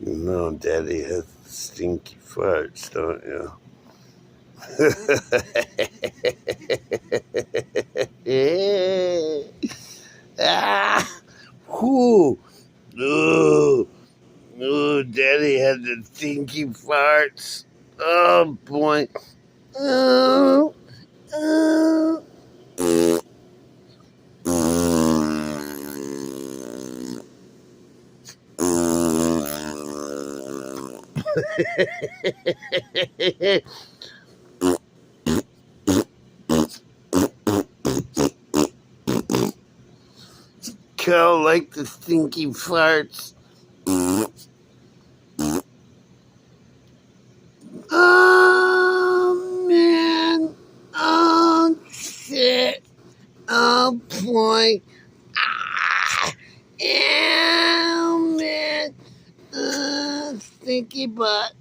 You know Daddy has stinky farts, don't you? Ah, whoo, ooh, ooh, Daddy had the stinky farts. Oh boy. Oh, oh. Karl like the stinky farts. Oh man. Oh shit. Oh boy. Ah. Ew, man. Stinky butt.